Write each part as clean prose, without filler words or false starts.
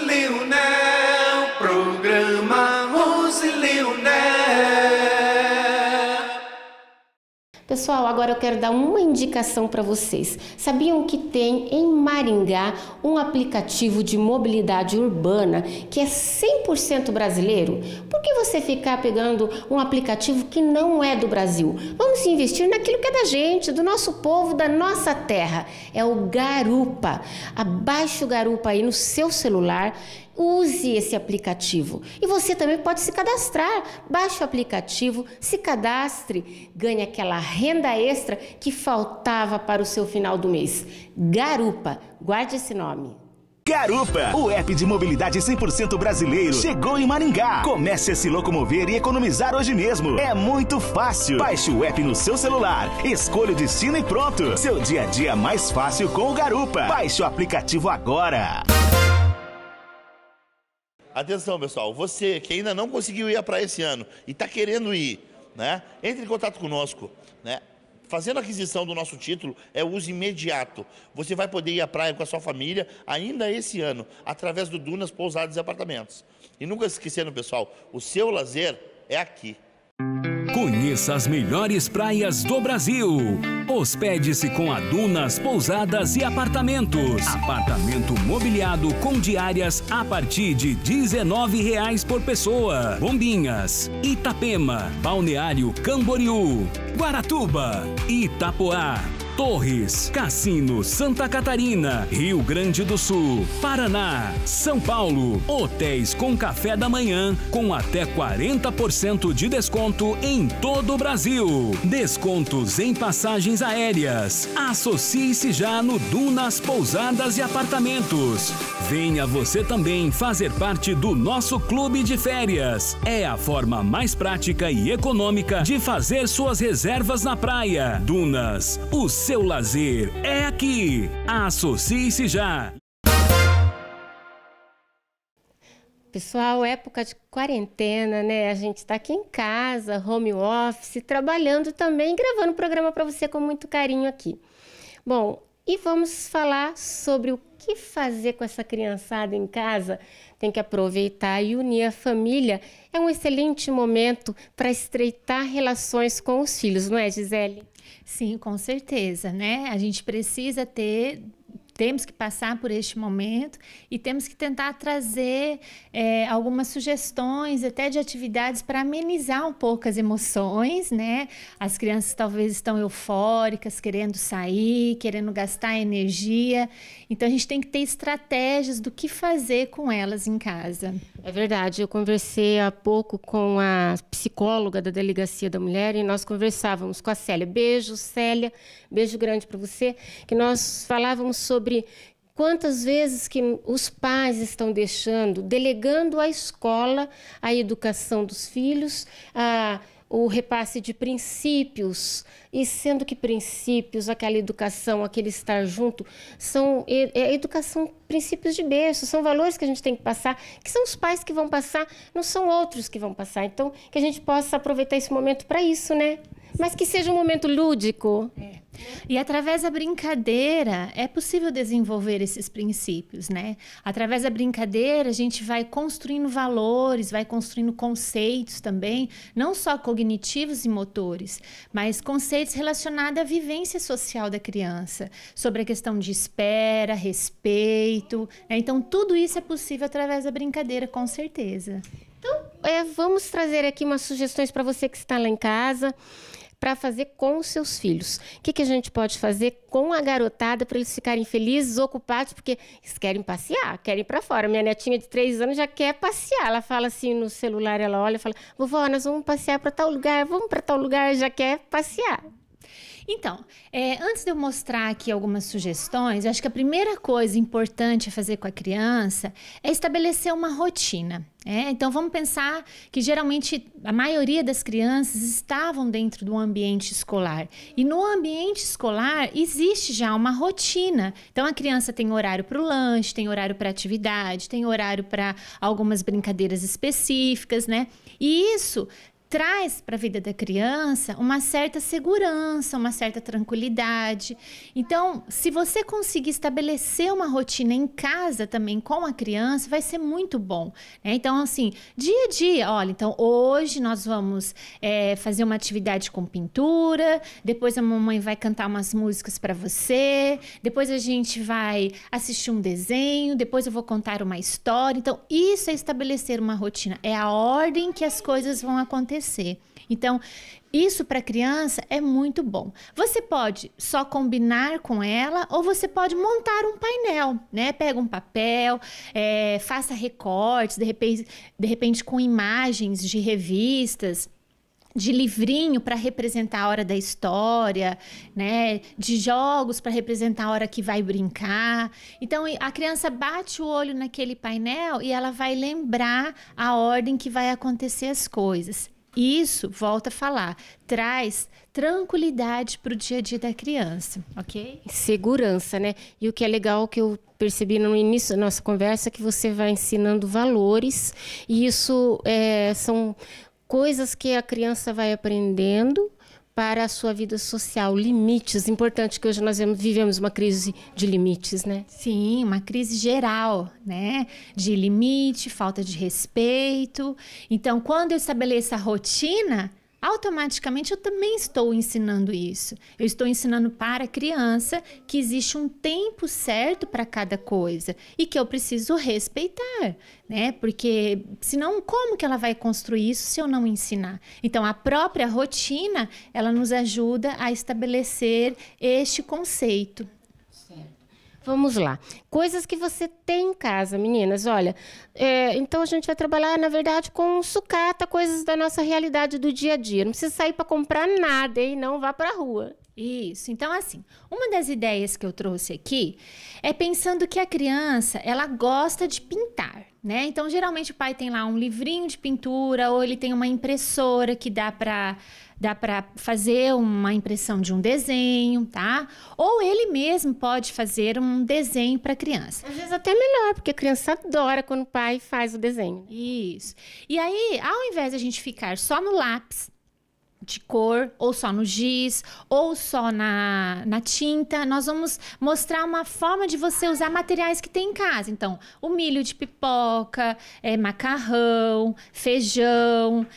Leonel, programa Rose Leonel. Pessoal, agora eu quero dar uma indicação para vocês. Sabiam que tem em Maringá um aplicativo de mobilidade urbana que é 100% brasileiro? Por que você ficar pegando um aplicativo que não é do Brasil? Vamos investir naquilo que é da gente, do nosso povo, da nossa terra. É o Garupa. Abaixe o Garupa aí no seu celular. Use esse aplicativo. E você também pode se cadastrar. Baixe o aplicativo, se cadastre, ganhe aquela renda extra que faltava para o seu final do mês. Garupa, guarde esse nome. Garupa, o app de mobilidade 100% brasileiro, chegou em Maringá. Comece a se locomover e economizar hoje mesmo. É muito fácil. Baixe o app no seu celular, escolha o destino e pronto. Seu dia a dia mais fácil com o Garupa. Baixe o aplicativo agora. Atenção, pessoal, você que ainda não conseguiu ir à praia esse ano e está querendo ir, né? Entre em contato conosco, né? Fazendo a aquisição do nosso título é o uso imediato. Você vai poder ir à praia com a sua família ainda esse ano, através do Dunas Pousadas e Apartamentos. E nunca esquecendo, pessoal, o seu lazer é aqui. Conheça as melhores praias do Brasil. Hospede-se com a Dunas Pousadas e Apartamentos. Apartamento mobiliado com diárias a partir de R$ 19,00 por pessoa. Bombinhas, Itapema, Balneário Camboriú, Guaratuba, Itapoá, Torres, Cassino, Santa Catarina, Rio Grande do Sul, Paraná, São Paulo. Hotéis com café da manhã com até 40% de desconto em todo o Brasil. Descontos em passagens aéreas. Associe-se já no Dunas Pousadas e Apartamentos. Venha você também fazer parte do nosso clube de férias. É a forma mais prática e econômica de fazer suas reservas na praia. Dunas, o seu lazer é aqui. Associe-se já. Pessoal, época de quarentena, né? A gente está aqui em casa, home office, trabalhando também, gravando o programa para você com muito carinho aqui. Bom, e vamos falar sobre o que fazer com essa criançada em casa. Tem que aproveitar e unir a família. É um excelente momento para estreitar relações com os filhos, não é, Gisele? Sim, com certeza, né? A gente precisa temos que passar por este momento e temos que tentar trazer algumas sugestões até de atividades para amenizar um pouco as emoções, né? As crianças talvez estão eufóricas, querendo sair, querendo gastar energia. Então, a gente tem que ter estratégias do que fazer com elas em casa. É verdade, eu conversei há pouco com a psicóloga da Delegacia da Mulher e nós conversávamos com a Célia. Beijo, Célia, beijo grande para você, que nós falávamos sobre quantas vezes que os pais estão delegando à escola a educação dos filhos, o repasse de princípios, e sendo que princípios, aquela educação, aquele estar junto, são educação, princípios de berço, são valores que a gente tem que passar, que são os pais que vão passar, não são outros que vão passar. Então, que a gente possa aproveitar esse momento para isso, né? Mas que seja um momento lúdico. E através da brincadeira é possível desenvolver esses princípios, né? Através da brincadeira a gente vai construindo valores, vai construindo conceitos também, não só cognitivos e motores, mas conceitos relacionados à vivência social da criança, sobre a questão de espera, respeito, né? Então tudo isso é possível através da brincadeira, com certeza. Então, vamos trazer aqui umas sugestões para você que está lá em casa, para fazer com os seus filhos. O que a gente pode fazer com a garotada para eles ficarem felizes, ocupados, porque eles querem passear, querem ir para fora. Minha netinha de 3 anos já quer passear. Ela fala assim no celular, ela olha e fala: vovó, nós vamos passear para tal lugar, vamos para tal lugar, já quer passear. Então, antes de eu mostrar aqui algumas sugestões, eu acho que a primeira coisa importante a fazer com a criança é estabelecer uma rotina. Então, vamos pensar que geralmente a maioria das crianças estavam dentro do ambiente escolar. E no ambiente escolar existe já uma rotina. Então, a criança tem horário para o lanche, tem horário para atividade, tem horário para algumas brincadeiras específicas, né? E isso traz para a vida da criança uma certa segurança, uma certa tranquilidade. Então, se você conseguir estabelecer uma rotina em casa também com a criança, vai ser muito bom, né? Então, assim, dia a dia, olha, então hoje nós vamos fazer uma atividade com pintura, depois a mamãe vai cantar umas músicas para você, depois a gente vai assistir um desenho, depois eu vou contar uma história. Então, isso é estabelecer uma rotina, é a ordem que as coisas vão acontecer. Então, isso para a criança é muito bom. Você pode só combinar com ela ou você pode montar um painel, né? Pega um papel, faça recortes, de repente com imagens de revistas, de livrinho para representar a hora da história, né? De jogos para representar a hora que vai brincar. Então, a criança bate o olho naquele painel e ela vai lembrar a ordem que vai acontecer as coisas. Isso, volta a falar, traz tranquilidade para o dia a dia da criança, ok? Segurança, né? E o que é legal que eu percebi no início da nossa conversa é que você vai ensinando valores e isso são coisas que a criança vai aprendendo para a sua vida social, limites, importante que hoje nós vivemos uma crise de limites, né? Sim, uma crise geral, né? De limite, falta de respeito. Então, quando eu estabeleço a rotina, automaticamente eu também estou ensinando isso. Eu estou ensinando para a criança que existe um tempo certo para cada coisa e que eu preciso respeitar, né? Porque senão como que ela vai construir isso se eu não ensinar? Então a própria rotina, ela nos ajuda a estabelecer este conceito. Vamos lá. Coisas que você tem em casa, meninas. Olha, então a gente vai trabalhar, na verdade, com sucata, coisas da nossa realidade do dia a dia. Não precisa sair para comprar nada, hein? Não vá para a rua. Isso. Então, assim, uma das ideias que eu trouxe aqui é pensando que a criança, ela gosta de pintar, né? Então, geralmente o pai tem lá um livrinho de pintura ou ele tem uma impressora que dá para fazer uma impressão de um desenho, tá? Ou ele mesmo pode fazer um desenho para a criança. Às vezes até melhor, porque a criança adora quando o pai faz o desenho. Isso. E aí, ao invés de a gente ficar só no lápis de cor, ou só no giz, ou só na tinta, nós vamos mostrar uma forma de você usar materiais que tem em casa. Então, o milho de pipoca, macarrão, feijão,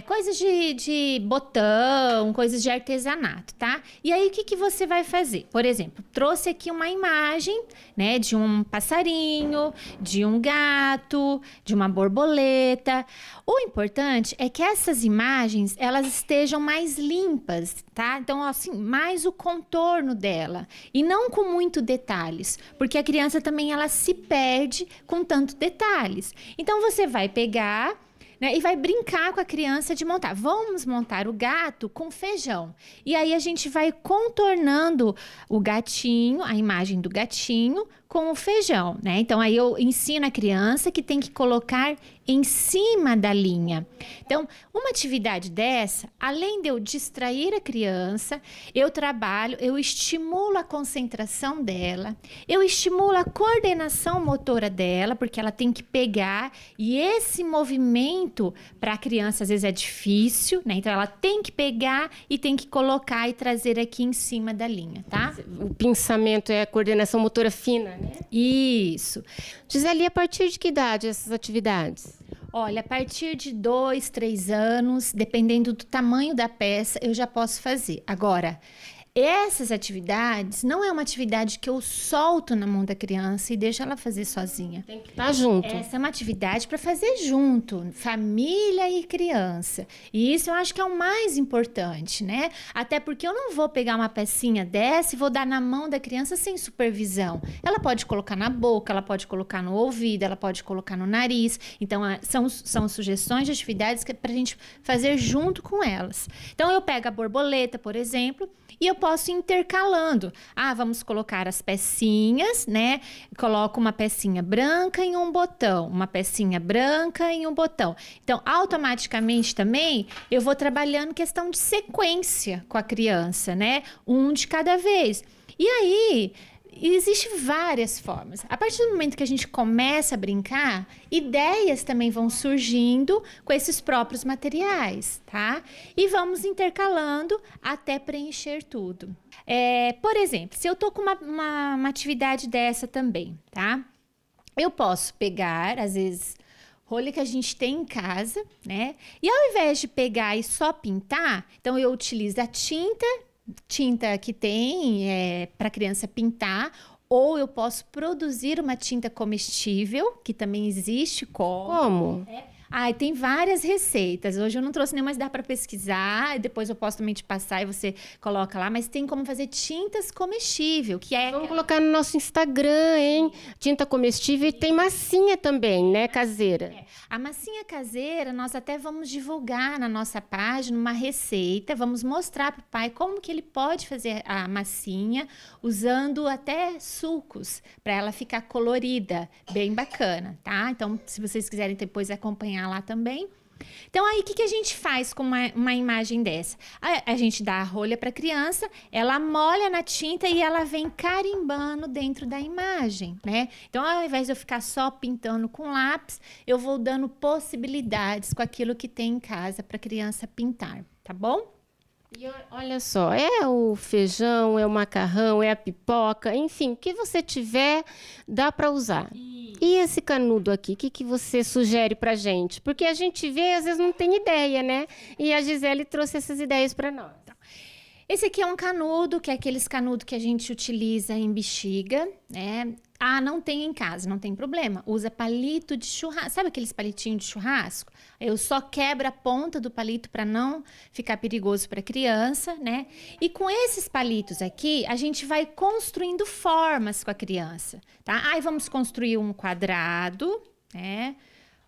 coisas de botão, coisas de artesanato, tá? E aí, o que você vai fazer? Por exemplo, trouxe aqui uma imagem, né, de um passarinho, de um gato, de uma borboleta. O importante é que essas imagens, elas estejam mais limpas, tá? Então, assim, mais o contorno dela e não com muito detalhes, porque a criança também ela se perde com tanto detalhes. Então, você vai pegar, né, e vai brincar com a criança de montar. Vamos montar o gato com feijão. E aí a gente vai contornando o gatinho, a imagem do gatinho com o feijão, né? Então aí eu ensino a criança que tem que colocar em cima da linha. Então, uma atividade dessa, além de eu distrair a criança, eu trabalho, eu estimulo a concentração dela, eu estimulo a coordenação motora dela, porque ela tem que pegar, e esse movimento para a criança às vezes é difícil, né? Então ela tem que pegar e tem que colocar e trazer aqui em cima da linha, tá? O pensamento é a coordenação motora fina, né? Isso. Gisele, a partir de que idade essas atividades? Olha, a partir de 2, 3 anos, dependendo do tamanho da peça, eu já posso fazer. Agora, essas atividades não é uma atividade que eu solto na mão da criança e deixo ela fazer sozinha. Tem que estar junto. Essa é uma atividade para fazer junto, família e criança. E isso eu acho que é o mais importante, né? Até porque eu não vou pegar uma pecinha dessa e vou dar na mão da criança sem supervisão. Ela pode colocar na boca, ela pode colocar no ouvido, ela pode colocar no nariz. Então, são sugestões de atividades que é para a gente fazer junto com elas. Então, eu pego a borboleta, por exemplo, e eu posso ir intercalando. Vamos colocar as pecinhas, né? Coloco uma pecinha branca em um botão, uma pecinha branca em um botão. Então, automaticamente também, eu vou trabalhando questão de sequência com a criança, né? Um de cada vez. E aí, Existem várias formas. A partir do momento que a gente começa a brincar, ideias também vão surgindo com esses próprios materiais, tá? E vamos intercalando até preencher tudo. Por exemplo, se eu tô com uma atividade dessa também, tá? Eu posso pegar, às vezes, rolha que a gente tem em casa, né? E ao invés de pegar e só pintar, então eu utilizo a tinta que tem para criança pintar, ou eu posso produzir uma tinta comestível, que também existe. Como? Tem várias receitas. Hoje eu não trouxe nenhuma, mas dá para pesquisar. Depois eu posso também te passar e você coloca lá. Mas tem como fazer tintas comestível, que é... Vamos colocar no nosso Instagram, hein? Tinta comestível e tem massinha também, né? Caseira. A massinha caseira, nós até vamos divulgar na nossa página uma receita. Vamos mostrar para o pai como que ele pode fazer a massinha usando até sucos, para ela ficar colorida. Bem bacana, tá? Então, se vocês quiserem depois acompanhar lá também. Então, aí, o que a gente faz com uma imagem dessa? A gente dá a rolha para a criança, ela molha na tinta e ela vem carimbando dentro da imagem, né? Então, ao invés de eu ficar só pintando com lápis, eu vou dando possibilidades com aquilo que tem em casa para a criança pintar, tá bom? E olha só, é o feijão, é o macarrão, é a pipoca, enfim, o que você tiver, dá para usar. E esse canudo aqui, o que você sugere pra gente? Porque a gente vê, às vezes não tem ideia, né? E a Gisele trouxe essas ideias para nós. Esse aqui é um canudo, que é aqueles canudos que a gente utiliza em bexiga, né? Não tem em casa, não tem problema. Usa palito de churrasco. Sabe aqueles palitinhos de churrasco? Eu só quebro a ponta do palito para não ficar perigoso para a criança, né? E com esses palitos aqui, a gente vai construindo formas com a criança, tá? Aí vamos construir um quadrado, né?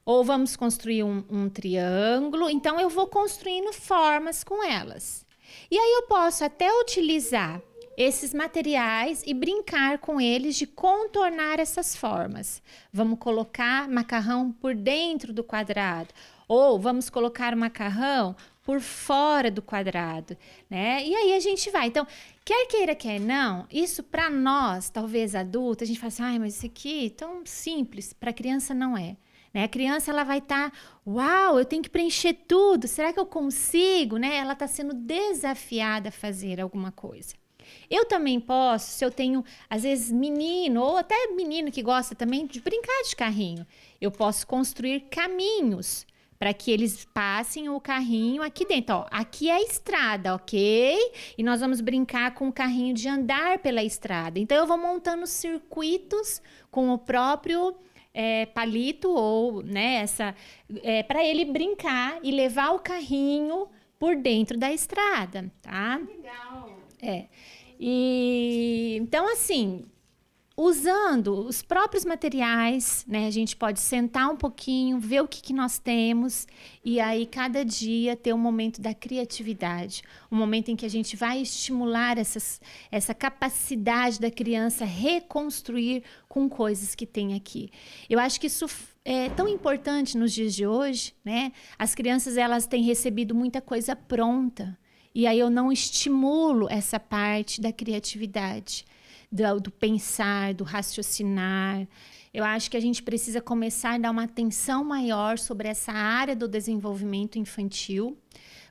Ou vamos construir um triângulo. Então, eu vou construindo formas com elas. E aí eu posso até utilizar esses materiais e brincar com eles de contornar essas formas. Vamos colocar macarrão por dentro do quadrado, ou vamos colocar o macarrão por fora do quadrado, né? E aí a gente vai. Então, quer queira, quer não, isso para nós, talvez adultos, a gente fala assim, mas isso aqui é tão simples, para a criança não é. Né? A criança ela vai estar, uau, eu tenho que preencher tudo, será que eu consigo? Né? Ela está sendo desafiada a fazer alguma coisa. Eu também posso, se eu tenho, às vezes, menino, ou até menino que gosta também de brincar de carrinho, eu posso construir caminhos para que eles passem o carrinho aqui dentro. Ó, aqui é a estrada, ok? E nós vamos brincar com o carrinho de andar pela estrada. Então, eu vou montando circuitos com o próprio... palito ou, né, para ele brincar e levar o carrinho por dentro da estrada, tá? Legal. Então, assim, usando os próprios materiais, né, a gente pode sentar um pouquinho, ver o que nós temos e aí cada dia ter um momento da criatividade, um momento em que a gente vai estimular essa capacidade da criança reconstruir com coisas que tem aqui. Eu acho que isso é tão importante nos dias de hoje, né? As crianças, elas têm recebido muita coisa pronta e aí eu não estimulo essa parte da criatividade, do pensar, do raciocinar. Eu acho que a gente precisa começar a dar uma atenção maior sobre essa área do desenvolvimento infantil,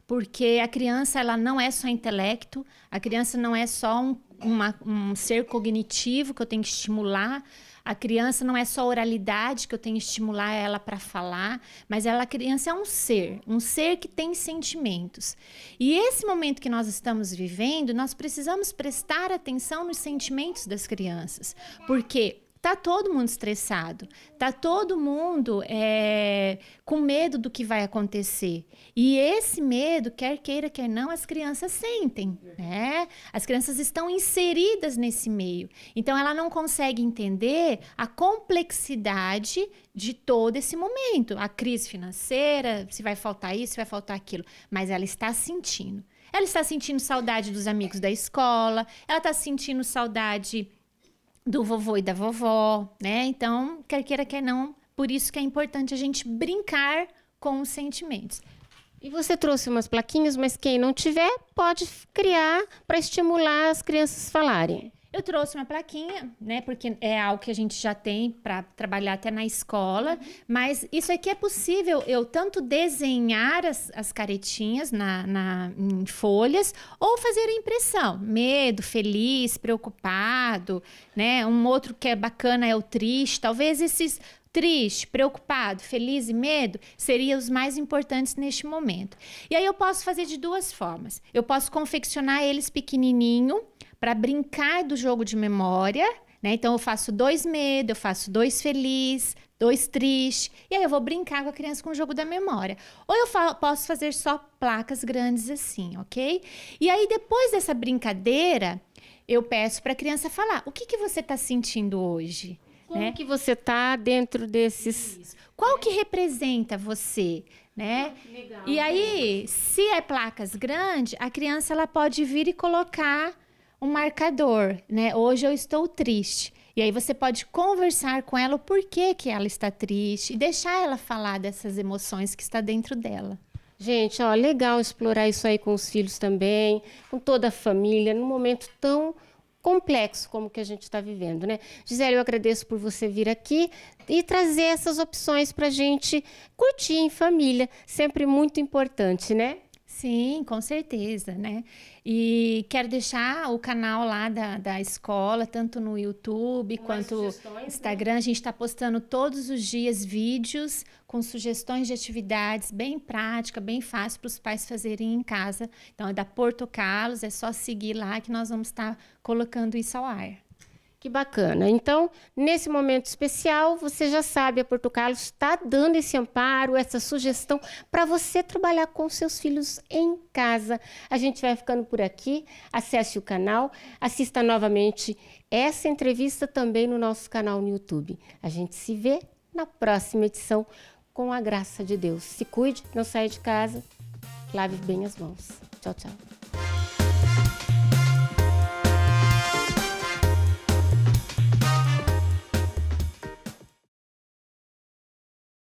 porque a criança ela não é só intelecto, a criança não é só um ser cognitivo que eu tenho que estimular, a criança não é só oralidade que eu tenho que estimular ela para falar, mas a criança é um ser que tem sentimentos. E esse momento que nós estamos vivendo, nós precisamos prestar atenção nos sentimentos das crianças, porque tá todo mundo estressado, tá todo mundo com medo do que vai acontecer. E esse medo, quer queira, quer não, as crianças sentem, né? As crianças estão inseridas nesse meio. Então, ela não consegue entender a complexidade de todo esse momento. A crise financeira, se vai faltar isso, se vai faltar aquilo. Mas ela está sentindo. Ela está sentindo saudade dos amigos da escola, ela está sentindo saudade do vovô e da vovó, né? Então, quer queira, quer não, por isso que é importante a gente brincar com os sentimentos. E você trouxe umas plaquinhas, mas quem não tiver pode criar para estimular as crianças a falarem. Eu trouxe uma plaquinha, né? Porque é algo que a gente já tem para trabalhar até na escola. Mas isso aqui é possível eu tanto desenhar as caretinhas em folhas ou fazer a impressão. Medo, feliz, preocupado, né? Um outro que é bacana é o triste. Talvez esses triste, preocupado, feliz e medo seriam os mais importantes neste momento. E aí eu posso fazer de duas formas. Eu posso confeccionar eles pequenininho para brincar do jogo de memória, né? Então eu faço 2 medo, eu faço 2 feliz, 2 triste, e aí eu vou brincar com a criança com o jogo da memória. Ou eu posso fazer só placas grandes assim, ok? E aí depois dessa brincadeira, eu peço para a criança falar: o que você está sentindo hoje? Como que você está dentro desses... Isso. Qual que representa você, né? Legal. E aí, se é placas grandes, a criança ela pode vir e colocar um marcador, né? Hoje eu estou triste. E aí você pode conversar com ela o porquê que ela está triste e deixar ela falar dessas emoções que está dentro dela. Gente, ó, legal explorar isso aí com os filhos também, com toda a família, num momento tão complexo como que a gente está vivendo, né? Gisele, eu agradeço por você vir aqui e trazer essas opções para a gente curtir em família, sempre muito importante, né? Sim, com certeza, né? E quero deixar o canal lá da escola, tanto no YouTube quanto no Instagram. A gente está postando todos os dias vídeos com sugestões de atividades bem prática, bem fácil para os pais fazerem em casa. Então, é da Porto Carlos, é só seguir lá que nós vamos estar colocando isso ao ar. Que bacana. Então, nesse momento especial, você já sabe, a Porto Carlos está dando esse amparo, essa sugestão para você trabalhar com seus filhos em casa. A gente vai ficando por aqui. Acesse o canal, assista novamente essa entrevista também no nosso canal no YouTube. A gente se vê na próxima edição com a graça de Deus. Se cuide, não saia de casa, lave bem as mãos. Tchau, tchau.